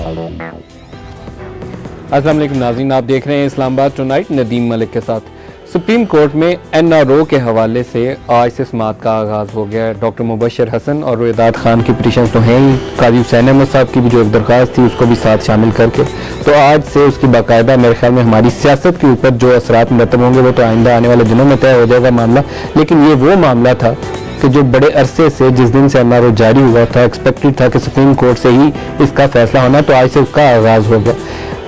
السلام علیکم ناظرین، آپ دیکھ رہے ہیں اسلام آباد ٹونائٹ ندیم ملک کے ساتھ۔ سپریم کورٹ میں NRO کے حوالے سے آج سے سماعت کا آغاز ہو گیا ہے۔ ڈاکٹر مبشر حسن اور رویداد خان کی پٹیشنز تو ہیں ہی، قاضی حسین احمد صاحب کی بھی جو ایک درخواست تھی اس کو بھی ساتھ شامل کر کے، تو آج سے اس کی باقاعدہ میرے خیال میں ہماری سیاست کے اوپر جو اثرات مرتب ہوں گے وہ تو آئندہ آنے والے دنوں میں طے ہو جائے گا معاملہ۔ لیکن یہ وہ معاملہ تھا کہ جو بڑے عرصے سے جس دن سے NRO جاری ہوا تھا، ایکسپیکٹڈ تھا کہ سپریم کورٹ سے ہی اس کا فیصلہ ہونا، تو آج سے اس کا آغاز ہو گیا۔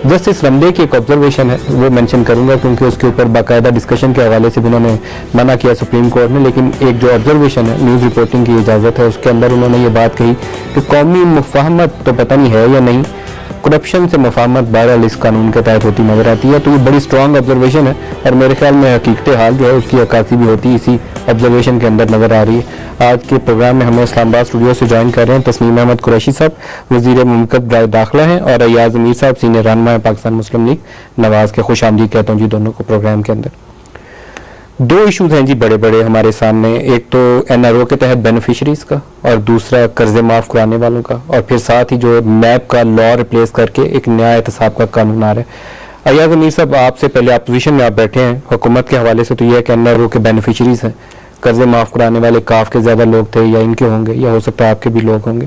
جسٹس رمدے کی ایک آبزرویشن ہے، وہ مینشن کروں گا کیونکہ اس کے اوپر باقاعدہ ڈسکشن کے حوالے سے بھی انہوں نے منع کیا سپریم کورٹ نے، لیکن ایک جو آبزرویشن ہے، نیوز رپورٹنگ کی اجازت ہے، اس کے اندر انہوں نے یہ بات کہی کہ قومی مفاہمت تو پتہ نہیں ہے یا نہیں، کرپشن سے مفاہمت بہرحال اس قانون کے تحت ہوتی نظر آتی ہے۔ تو یہ بڑی سٹرانگ آبزرویشن ہے اور میرے خیال میں حقیقت حال جو ہے اس کی عکاسی بھی ہوتی اسی آبزرویشن کے اندر نظر آ رہی ہے۔ آج کے پروگرام میں ہمیں اسلام آباد اسٹوڈیو سے جوائن کر رہے ہیں تسنیم احمد قریشی صاحب، وزیر مملکت برائے داخلہ ہیں، اور ایاز امیر صاحب، سینئر رہنما ہے پاکستان مسلم لیگ نواز کے۔ خوش آمدید کہتا ہوں جی دونوں کو پروگرام کے اندر۔ دو ایشوز ہیں جی بڑے بڑے ہمارے سامنے، ایک تو NRO کے تحت بینیفیشریز کا اور دوسرا قرض معاف کرانے والوں کا، اور پھر ساتھ ہی جو نیب کا لا ریپلیس کر کے ایک نیا احتساب کا قانون آ رہا ہے۔ ایاز امیر صاحب، آپ سے پہلے اپوزیشن میں آپ بیٹھے ہیں، حکومت کے حوالے سے تو یہ ہے کہ NRO کے بینیفیشریز ہیں، قرض معاف کرانے والے کاف کے زیادہ لوگ تھے یا ان کے ہوں گے یا ہو سکتا ہے آپ کے بھی لوگ ہوں گے،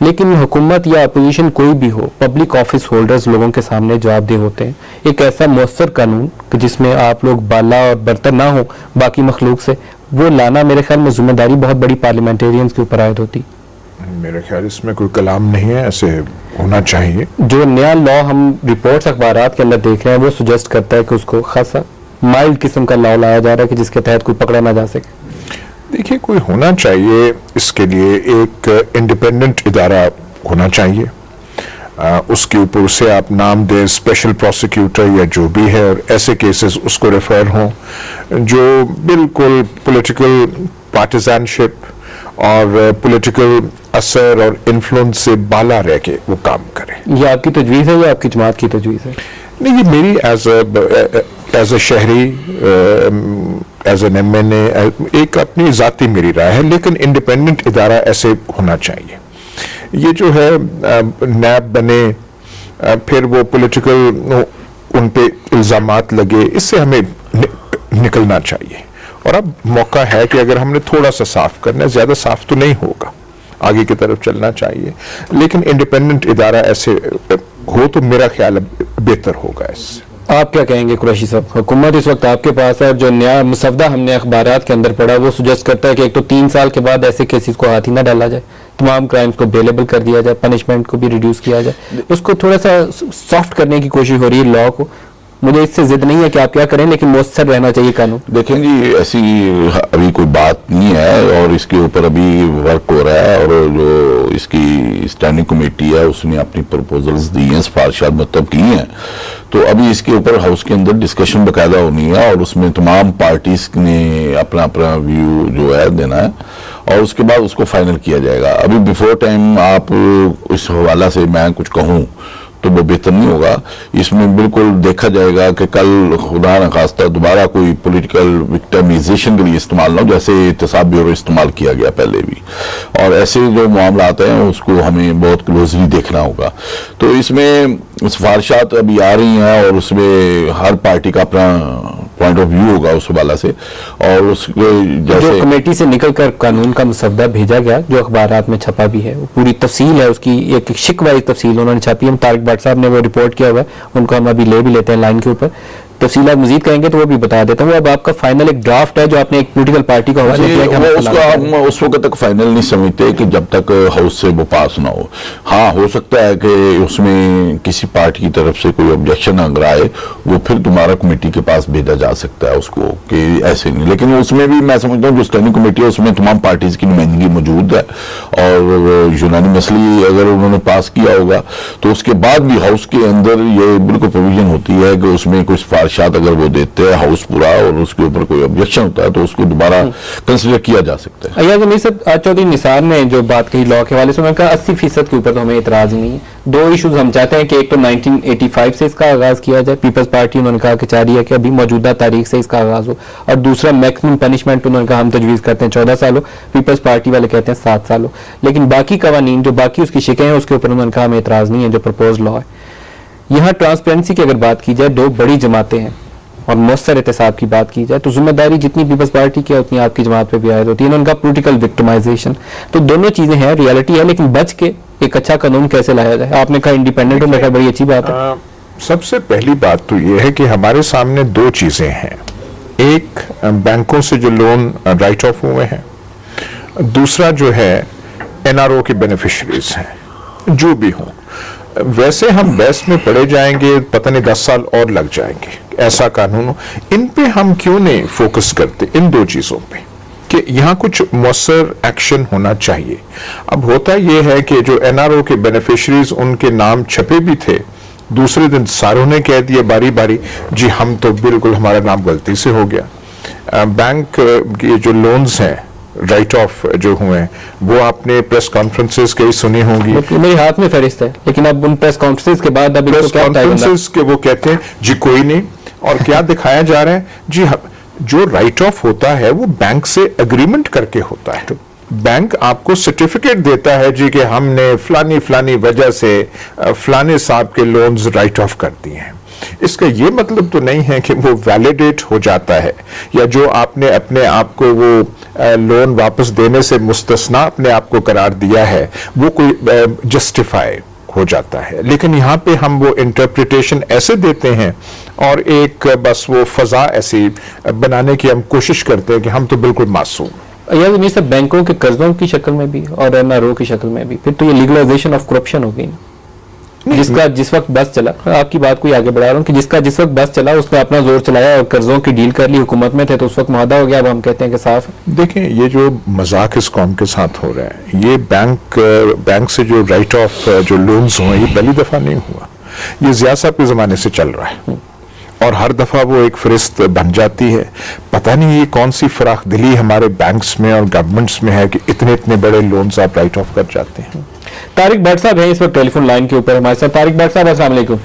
لیکن حکومت یا اپوزیشن کوئی بھی ہو، پبلک آفس ہولڈرز لوگوں کے سامنے جواب دہ ہوتے ہیں۔ ایک ایسا مؤثر قانون کہ جس میں آپ لوگ بالا اور برتر نہ ہوں باقی مخلوق سے، وہ لانا میرے خیال میں ذمہ داری بہت بڑی پارلیمنٹیرینز کے اوپر عائد ہوتی۔ میرے خیال اس میں کوئی کلام نہیں ہے، ایسے ہونا چاہیے۔ جو نیا لا ہم رپورٹس اخبارات کے اندر دیکھ رہے ہیں وہ سجیسٹ کرتا ہے کہ اس کو خاصا مائلڈ قسم کا لا لایا جا رہا ہے کہ جس کے تحت کوئی پکڑا نہ جا سکے۔ دیکھیے، کوئی ہونا چاہیے، اس کے لیے ایک انڈیپینڈنٹ ادارہ ہونا چاہیے، اس کے اوپر سے آپ نام دیں اسپیشل پروسیکیوٹر یا جو بھی ہے، اور ایسے کیسز اس کو ریفر ہوں جو بالکل پولیٹیکل پارٹیزان شپ اور پولیٹیکل اثر اور انفلوئنس سے بالا رہ کے وہ کام کریں۔ یہ آپ کی تجویز ہے یا آپ کی جماعت کی تجویز ہے؟ نہیں، یہ میری ایز اے شہری، ایز این MNA، ایک اپنی ذاتی میری رائے ہے، لیکن انڈیپینڈنٹ ادارہ ایسے ہونا چاہیے۔ یہ جو ہے نیب بنے، پھر وہ پولیٹیکل ان پہ الزامات لگے، اس سے ہمیں نکلنا چاہیے۔ اور اب موقع ہے کہ اگر ہم نے تھوڑا سا صاف کرنا ہے، زیادہ صاف تو نہیں ہوگا، آگے کی طرف چلنا چاہیے، لیکن انڈیپینڈنٹ ادارہ ایسے ہو تو میرا خیال بہتر ہوگا اس سے۔ آپ کیا کہیں گے قریشی صاحب؟ حکومت اس وقت آپ کے پاس ہے، جو نیا مسودہ ہم نے اخبارات کے اندر پڑھا وہ سجیسٹ کرتا ہے کہ ایک تو 3 سال کے بعد ایسے کیسز کو ہاتھ ہی نہ ڈالا جائے، تمام کرائمز کو بیلیبل کر دیا جائے، پنشمنٹ کو بھی ریڈیوس کیا جائے، اس کو تھوڑا سا سافٹ کرنے کی کوشش ہو رہی ہے لا کو۔ مجھے اس سے ضد نہیں ہے کہ آپ کیا کریں، لیکن مؤثر رہنا چاہیے قانون۔ دیکھیں جی، ایسی ابھی کوئی بات نہیں ہے اور اس کے اوپر ابھی ورک ہو رہا ہے، اور جو اس کی اسٹینڈنگ کمیٹی ہے اس نے اپنی پروپوزلز دی ہیں، سفارشات مطلب کی ہیں، تو ابھی اس کے اوپر ہاؤس کے اندر ڈسکشن باقاعدہ ہونی ہے، اور اس میں تمام پارٹیز نے اپنا اپنا ویو جو ہے دینا ہے، اور اس کے بعد اس کو فائنل کیا جائے گا۔ ابھی بیفور ٹائم آپ اس حوالہ سے میں کچھ کہوں تو وہ بہتر نہیں ہوگا۔ اس میں بالکل دیکھا جائے گا کہ کل خدا نخواستہ دوبارہ کوئی پولیٹیکل وکٹمائزیشن کے لیے استعمال نہ ہو، جیسے احتساب بیورو استعمال کیا گیا پہلے بھی، اور ایسے جو معاملات ہیں اس کو ہمیں بہت کلوزلی دیکھنا ہوگا۔ تو اس میں سفارشات ابھی آ رہی ہیں اور اس میں ہر پارٹی کا اپنا پوائنٹ آف ویو ہوگا اس حوالہ سے، اور اس جو کمیٹی سے نکل کر قانون کا مسودہ بھیجا گیا جو اخبارات میں چھپا بھی ہے، وہ پوری تفصیل ہے اس کی، ایک شک وائز تفصیل انہوں نے چھاپی ہے۔ طارق بٹ صاحب نے وہ رپورٹ کیا ہوا ہے، ان کو ہم ابھی لے بھی لیتے ہیں لائن کے اوپر، تفصیلات مزید کہیں گے تو وہ بھی بتا دیتا ہوں۔ اب آپ کا فائنل ایک ڈرافٹ ہے جو آپ نے ایک پولیٹیکل پارٹی کا حوالہ کیا کہ اس کو ہم اس وقت تک فائنل نہیں سمجھتے کہ جب تک ہاؤس سے وہ پاس نہ ہو۔ ہاں، ہو سکتا ہے کہ اس میں کسی پارٹی کی طرف سے کوئی آبجیکشن اگر آئے، وہ پھر تمہارا کمیٹی کے پاس بھیجا جا سکتا ہے اس کو، کہ ایسے نہیں، لیکن اس میں بھی میں سمجھتا ہوں جو اسٹینڈنگ کمیٹی ہے اس میں تمام پارٹیز کی نمائندگی موجود ہے، اور یونانیمسلی اگر انہوں نے پاس کیا ہوگا تو اس کے بعد بھی ہاؤس کے اندر یہ بالکل پروویژن ہوتی ہے کہ اس میں کوئی سفارش सिफारिशात अगर वो देते हैं हाउस पूरा और उसके ऊपर कोई ऑब्जेक्शन होता है तो उसको दोबारा कंसिडर किया जा सकता है। अय्याज अमीर साहब, चौधरी निसार ने जो बात कही लॉ के हवाले से, उन्होंने कहा 80% के ऊपर तो हमें इतराज नहीं है। दो इश्यूज हम चाहते हैं कि एक तो 1985 से इसका आगाज किया जाए, पीपल्स पार्टी उन्होंने कहा कि चाह रही है कि अभी मौजूदा तारीख से इसका आगाज हो, और दूसरा मैक्सिमम पनिशमेंट उन्होंने कहा हम तजवीज़ करते हैं 14 साल हो, पीपल्स पार्टी वाले कहते हैं 7 साल हो। लेकिन बाकी कवानीन जो बाकी उसकी शिकें हैं उसके ऊपर उन्होंने कहा हमें इतराज नहीं है जो प्रपोज लॉ है। यहाँ ट्रांसपेरेंसी की अगर बात की जाए, दो बड़ी जमातें हैं और मौसर एहतसाब की बात की जाए तो जिम्मेदारी जितनी पीपल्स पार्टी की है उतनी आपकी जमात पे भी आयद होती है। उनका पॉलिटिकल विक्टिमाइजेशन, तो दोनों चीजें हैं, रियलिटी है, लेकिन बच के एक अच्छा कानून कैसे लाया जाए? आपने कहा इंडिपेंडेंट होने का बड़ी अच्छी बात है। सबसे पहली बात तो यह है कि हमारे सामने दो चीजें हैं, एक बैंकों से जो लोन राइट ऑफ हुए हैं, दूसरा जो है एनआरओ के बेनिफिशरीज हैं। जो भी हों, वैसे हम बहस में पड़े जाएंगे, पता नहीं 10 साल और लग जाएंगे, ऐसा कानून हो। इन पे हम क्यों नहीं फोकस करते, इन दो चीजों पे, कि यहाँ कुछ मौसर एक्शन होना चाहिए। अब होता यह है कि जो एनआरओ के बेनिफिशरीज उनके नाम छपे भी थे, दूसरे दिन सारों ने कह दिया बारी बारी जी हम तो बिल्कुल हमारा नाम गलती से हो गया। बैंक के जो लोन्स हैं राइट ऑफ जो हुए हैं, वो आपने प्रेस कॉन्फ्रेंसेस कई सुनी होंगी। मेरे हाथ में फहरिस्त है, लेकिन अब उन प्रेस कॉन्फ्रेंसेस के बाद अभी प्रेस कॉन्फ्रेंसेस के वो कहते हैं जी कोई नहीं, और क्या दिखाया जा रहा है जी जो राइट ऑफ होता है वो बैंक से एग्रीमेंट करके होता है। बैंक आपको सर्टिफिकेट देता है जी कि हमने फलानी फलानी वजह से फलाने साहब के लोन्स राइट ऑफ कर दिए हैं। इसका ये मतलब तो नहीं है कि वो वैलिडेट हो जाता है, या जो आपने अपने आप को वो लोन वापस देने से मुस्तस्ना अपने आप को करार दिया है वो कोई जस्टिफाई हो जाता है। लेकिन यहाँ पे हम वो इंटरप्रिटेशन ऐसे देते हैं और एक बस वो फजा ऐसी बनाने की हम कोशिश करते हैं कि हम तो बिल्कुल मासूम। अय्याज अमीर साहब, बैंकों के कर्जों की शक्ल में भी और एनआरओ की शक्ल में भी, फिर तो ये लीगलाइजेशन ऑफ करप्शन हो गई ना। जिसका जिस वक्त बस चला, आपकी बात को आगे बढ़ा रहा हूँ कि जिसका जिस वक्त बस चला उसने अपना जोर चलाया और कर्जों की डील कर ली, हुकूमत में थे तो उस वक्त मुआहदा हो गया, अब हम कहते हैं कि साफ है। देखें, ये जो मजाक इस कौम के साथ हो रहा है, ये बैंक से जो राइट ऑफ जो लोन्स हुए ये पहली दफा नहीं हुआ, ये जिया साहब के जमाने से चल रहा है और हर दफा वो एक फरिस्त बन जाती है। पता नहीं ये कौन सी फराख दिली हमारे बैंक्स में और गवर्नमेंट्स में है कि इतने इतने बड़े लोन्स आप राइट ऑफ कर जाते हैं। तारिक भट्ट साहब हैं इस वक्त टेलीफोन लाइन के ऊपर हमारे साथ। तारिक भट्ट साहब, अस्सलाम वालेकुम।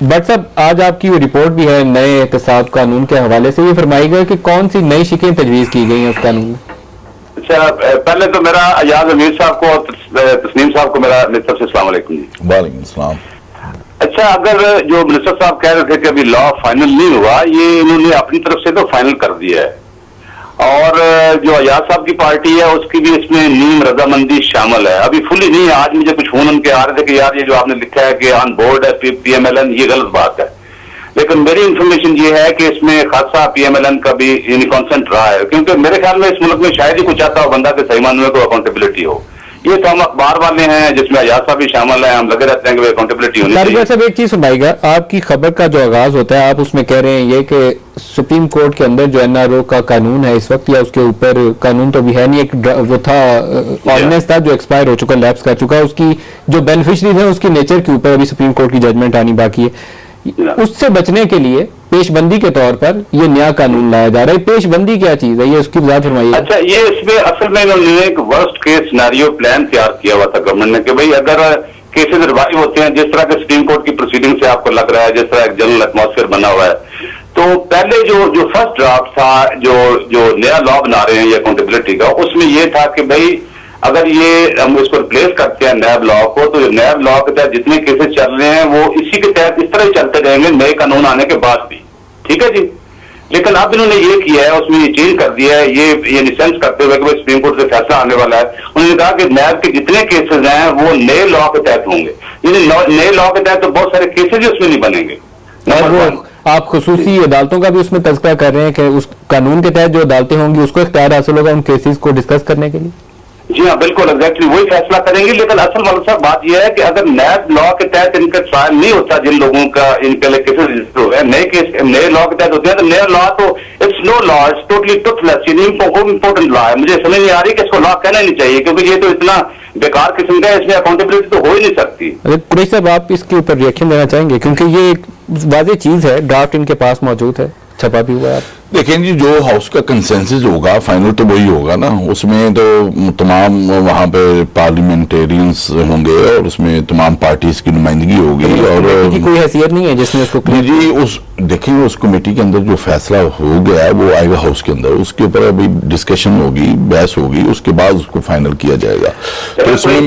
भट्ट साहब, आज आपकी रिपोर्ट भी है नए एहतसाब कानून के हवाले से, ये फरमाई गई कि कौन सी नई शिकें तजवीज की गई हैं उस कानून में? अच्छा, पहले तो मेरा अय्याज अमीर साहब को और तस्नीम साहब को मेरा मेरी तरफ से अस्सलाम वालेकुम जी। वालेकुम सलाम। अच्छा, अगर जो मिनिस्टर साहब कह रहे थे कि अभी लॉ फाइनल नहीं हुआ, ये इन्होंने अपनी तरफ से तो फाइनल कर दिया है, और जो अय्याज साहब की पार्टी है उसकी भी इसमें नीम रजामंदी शामिल है, अभी फुली नहीं है। आज मुझे कुछ फोन उनके आ रहे थे कि यार ये जो आपने लिखा है कि ऑन बोर्ड है पीएमएलएन, ये गलत बात है। लेकिन मेरी इंफॉर्मेशन ये है कि इसमें खासा पीएमएलएन का भी यानी कॉन्सेंट रहा है, क्योंकि मेरे ख्याल में इस मुल्क में शायद ही कुछ आता हो बंदा के सही मानने में कोई अकाउंटेबिलिटी हो। ये तो हम अखबार वाले हैं जिसमें अय्याज साहब भी शामिल है, हम लगे रहते हैं कि अकाउंटेबिलिटी होनी चाहिए। साहब, एक चीज सुनाइएगा, आपकी खबर का जो आगाज होता है आप उसमें कह रहे हैं ये कि सुप्रीम कोर्ट के अंदर जो एनआरओ का कानून है इस वक्त, या उसके ऊपर कानून तो भी है नहीं, एक वो था ऑर्डिनेंस था जो एक्सपायर हो चुका, लैप्स कर चुका, उसकी जो बेनिफिशरीज है उसकी नेचर के ऊपर अभी सुप्रीम कोर्ट की जजमेंट आनी बाकी है। उससे बचने के लिए पेशबंदी के तौर पर ये नया कानून लाया जा रहा है। पेशबंदी क्या चीज है, ये उसकी वजह फरमाइए। अच्छा, ये इसमें असल में इन्होंने एक वर्स्ट केस सिनेरियो प्लान तैयार किया हुआ था गवर्नमेंट ने कि भाई अगर केसेस रिवाइव होते हैं जिस तरह के सुप्रीम कोर्ट की प्रोसीडिंग से आपको लग रहा है, जिस तरह एक जनरल एटमॉस्फेयर बना हुआ है, तो पहले जो फर्स्ट ड्राफ्ट था जो नया लॉ बना रहे हैं ये अकाउंटेबिलिटी का, उसमें ये था कि भाई अगर ये हम इसको रिप्लेस करते हैं नैब लॉ को, तो नैब लॉ के तहत जितने केसेस चल रहे हैं वो इसी के तहत इस तरह ही चलते रहेंगे नए कानून आने के बाद भी, ठीक है जी। लेकिन अब इन्होंने ये किया है, उसमें ये चेंज कर दिया है, ये निसेंस करते हुए कि सुप्रीम कोर्ट से फैसला आने वाला है। उन्होंने कहा कि नैब के जितने केसेस हैं वो नए लॉ के तहत होंगे, यानी नए लॉ के तहत तो बहुत सारे केसेज ही उसमें नहीं बनेंगे। आप खुसूसी अदालतों का भी उसमें तज़किरा कर रहे हैं कि उस कानून के तहत जो अदालतें होंगी उसको इख्तियार हासिल होगा उन केसेस को डिस्कस करने के लिए। जी हाँ, बिल्कुल एग्जैक्टली वही फैसला करेंगे। लेकिन असल मतलब साहब बात यह है कि अगर नैब लॉ के तहत इनका ट्रायल नहीं होता, जिन लोगों का इनके लिए केसेस रजिस्टर हो गए नए केस नए लॉ के तहत होते हैं, तो नया लॉ तो it's no law, it's totally toothless, important law है। मुझे समझ नहीं आ रही कि इसको लॉ कहना ही नहीं चाहिए, क्योंकि ये तो इतना बेकार किस्म का है, इसमें अकाउंटेबिलिटी तो हो ही नहीं सकती। कुरैशी साहब, आप इसके ऊपर रिएक्शन देना चाहेंगे, क्योंकि ये एक वाज़ेह चीज़ है, ड्राफ्ट इनके पास मौजूद है, छपा भी हुआ है। देखें जी, जो हाउस का कंसेंसस होगा फाइनल तो वही होगा ना, उसमें तो तमाम वहाँ पे पार्लियामेंटेरियंस होंगे और उसमें तमाम पार्टीज की नुमाइंदगी होगी और की कोई हैसियत नहीं है जिसने उसको जी उस देखेंगे उस कमेटी के अंदर जो फैसला हो गया है वो आएगा हाउस के अंदर, उसके ऊपर अभी डिस्कशन होगी, बहस होगी, उसके बाद उसको फाइनल किया जाएगा। तो इसमें